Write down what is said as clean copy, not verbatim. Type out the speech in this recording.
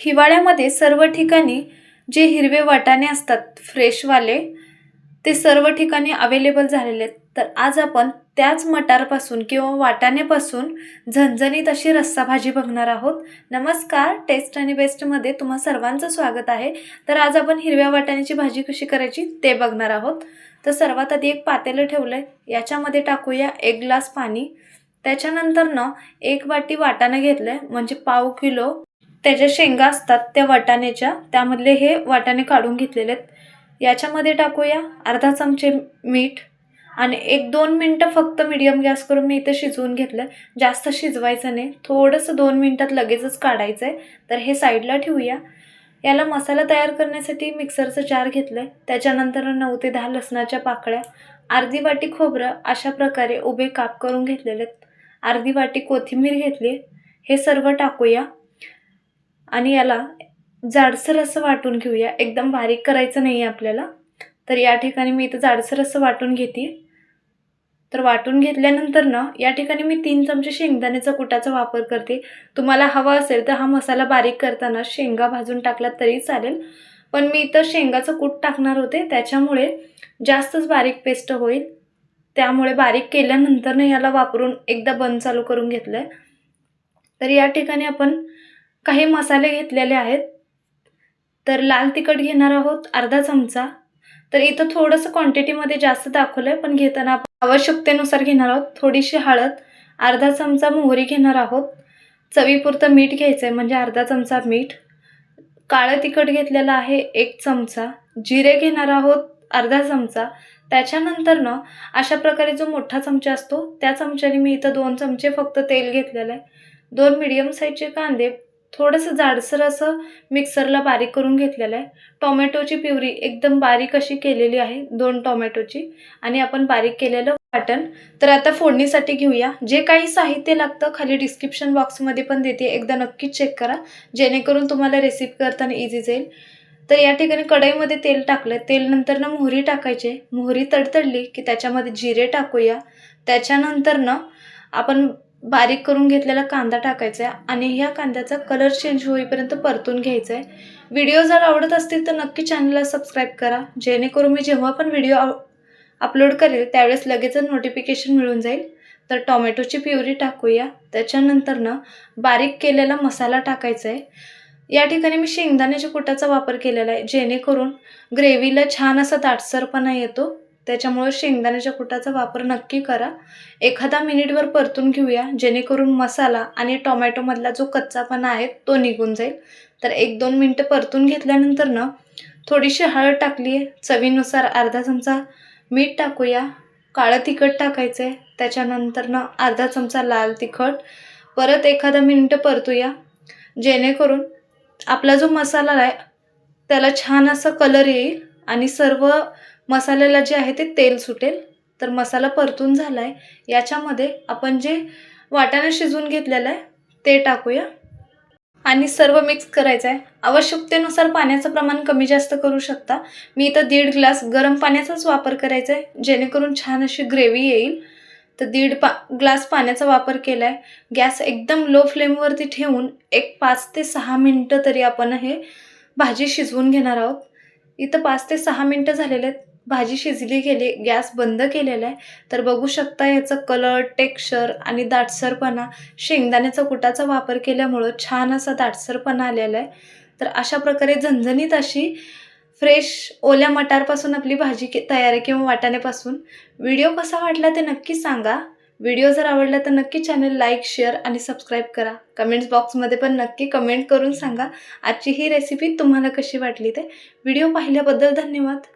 हिवाळ्यामध्ये सर्व ठिकाणी जे हिरवे वाटाणे असतात फ्रेशवाले, ते सर्व ठिकाणी अवेलेबल झालेले आहेत. तर आज आपण त्याच मटारपासून किंवा वाटाण्यापासून झणझणीत अशी रस्सा भाजी बघणार आहोत. नमस्कार, टेस्ट आणि बेस्टमध्ये तुम्हा सर्वांचं स्वागत आहे. तर आज आपण हिरव्या वाटाण्याची भाजी कशी करायची ते बघणार आहोत. तर सर्वात आधी एक पातेलं ठेवलंय, याच्यामध्ये टाकूया 1 ग्लास पाणी. त्याच्यानंतर ना 1 वाटी वाटाणा घेतलाय, म्हणजे पाव किलो त्याच्या शेंगा असतात त्या वाटाण्याच्या, त्यामधले हे वाटाणे काढून घेतलेले आहेत. याच्यामध्ये टाकूया अर्धा चमचे मीठ आणि 1-2 मिनटं फक्त मीडियम गॅस करून मी इथे शिजवून घेतलं. जास्त शिजवायचं नाही, थोडंसं 2 मिनटात लगेचच काढायचं आहे. तर हे साईडला ठेवूया. याला मसाला तयार करण्यासाठी मिक्सरचं जार घेतलं आहे. त्याच्यानंतर 9 ते 10 लसणाच्या पाकळ्या, अर्धी वाटी खोबरं अशा प्रकारे उभे काप करून घेतलेले आहेत. अर्धी वाटी कोथिंबीर घेतली. हे सर्व टाकूया आणि याला जाडसर असं वाटून घेऊया. एकदम बारीक करायचं नाही आहे आपल्याला. तर या ठिकाणी मी इथं जाडसर असं वाटून घेते. तर वाटून घेतल्यानंतर ना या ठिकाणी मी 3 चमचे शेंगदाण्याचा कुटाचा वापर करते. तुम्हाला हवा असेल तर हा मसाला बारीक करताना शेंगा भाजून टाकला तरी चालेल, पण मी इथं शेंगाचं कूट टाकणार होते, त्याच्यामुळे जास्तच बारीक पेस्ट होईल. त्यामुळे बारीक केल्यानंतर ना याला वापरून एकदा बंद चालू करून घेतलं आहे. तर या ठिकाणी आपण काही मसाले घेतलेले आहेत. तर लाल तिखट घेणार आहोत अर्धा चमचा. तर इथं थोडंसं क्वांटिटीमध्ये जास्त दाखवलं आहे, पण घेताना आपण आवश्यकतेनुसार घेणार आहोत. थोडीशी हळद, अर्धा चमचा मोहरी घेणार आहोत. चवीपुरतं मीठ घ्यायचं आहे, म्हणजे अर्धा चमचा मीठ. काळं तिखट घेतलेलं आहे 1 चमचा. जिरे घेणार आहोत अर्धा चमचा. त्याच्यानंतर ना अशा प्रकारे जो मोठा चमचा असतो त्या चमच्याने मी इथं 2 चमचे फक्त तेल घेतलेलं आहे. 2 मीडियम साईजचे कांदे थोडंसं जाडसर असं मिक्सरला बारीक करून घेतलेलं आहे. टोमॅटोची प्युरी एकदम बारीक अशी केलेली आहे, 2 टोमॅटोची, आणि आपण बारीक केलेलं वाटण. तर आता फोडणीसाठी घेऊया. जे काही साहित्य लागतं खाली डिस्क्रिप्शन बॉक्समध्ये पण देते, एकदा नक्कीच चेक करा, जेणेकरून तुम्हाला रेसिपी करताना इझी जाईल. तर या ठिकाणी कढईमध्ये तेल टाकलं. तेल नंतर ना मोहरी टाकायची. मोहरी तडतडली की त्याच्यामध्ये जिरे टाकूया. त्याच्यानंतर ना आपण बारीक करून घेतलेला कांदा टाकायचा आहे आणि ह्या कांद्याचा कलर चेंज होईपर्यंत परतून घ्यायचा आहे. व्हिडिओ जर आवडत असतील तर नक्की चॅनलला सबस्क्राईब करा, जेणेकरून मी जेव्हा पण व्हिडिओ अपलोड करेल त्यावेळेस लगेचच नोटिफिकेशन मिळून जाईल. तर टोमॅटोची प्युरी टाकूया. त्याच्यानंतर ना बारीक केलेला मसाला टाकायचा आहे. या ठिकाणी मी शेंगदाण्याच्या कुटाचा वापर केलेला आहे, जेणेकरून ग्रेव्हीला छान असा दाटसरपणा येतो. त्याच्यामुळे शेंगदाण्याच्या कुटाचा वापर नक्की करा. एखादा मिनिटभर परतून घेऊया, जेणेकरून मसाला आणि टोमॅटोमधला जो कच्चापणा आहे तो निघून जाईल. तर 1-2 मिनटं परतून घेतल्यानंतर ना थोडीशी हळद टाकली आहे. चवीनुसार अर्धा चमचा मीठ टाकूया. काळं तिखट टाकायचं आहे. त्याच्यानंतर ना अर्धा चमचा लाल तिखट. परत एखादा मिनिट परतूया, जेणेकरून आपला जो मसाला आहे त्याला छान असा कलर येईल आणि सर्व मसाल्याला जे आहे ते तेल सुटेल. तर मसाला परतून झाला आहे. याच्यामध्ये आपण जे वाटाणा शिजवून घेतलेला आहे ते टाकूया आणि सर्व मिक्स करायचं आहे. आवश्यकतेनुसार पाण्याचं प्रमाण कमी जास्त करू शकता. मी इथं 1.5 ग्लास गरम पाण्याचाच वापर करायचा आहे, जेणेकरून छान अशी ग्रेव्ही येईल. तर 1.5 ग्लास पाण्याचा वापर केला आहे. गॅस एकदम लो फ्लेमवरती ठेवून एक 5 ते 6 मिनटं तरी आपण हे भाजी शिजवून घेणार आहोत. इथं 5 ते 6 मिनटं झालेले आहेत. भाजी शिजली गेली. गॅस बंद केलेला आहे. तर बघू शकता याचा कलर, टेक्स्चर आणि दाटसरपणा शेंगदाण्याचा कुटाचा वापर केल्यामुळं छान असा दाटसरपणा आलेला आहे. तर अशा प्रकारे झणझणीत अशी फ्रेश ओल्या मटारपासून आपली भाजी तयार आहे, किंवा वाटाण्यापासून. व्हिडिओ कसा वाटला ते नक्की सांगा. व्हिडिओ जर आवडला तर नक्की चॅनल लाईक, शेअर आणि सबस्क्राईब करा. कमेंट्स बॉक्समध्ये पण नक्की कमेंट करून सांगा आजची ही रेसिपी तुम्हाला कशी वाटली ते. व्हिडिओ पाहिल्याबद्दल धन्यवाद.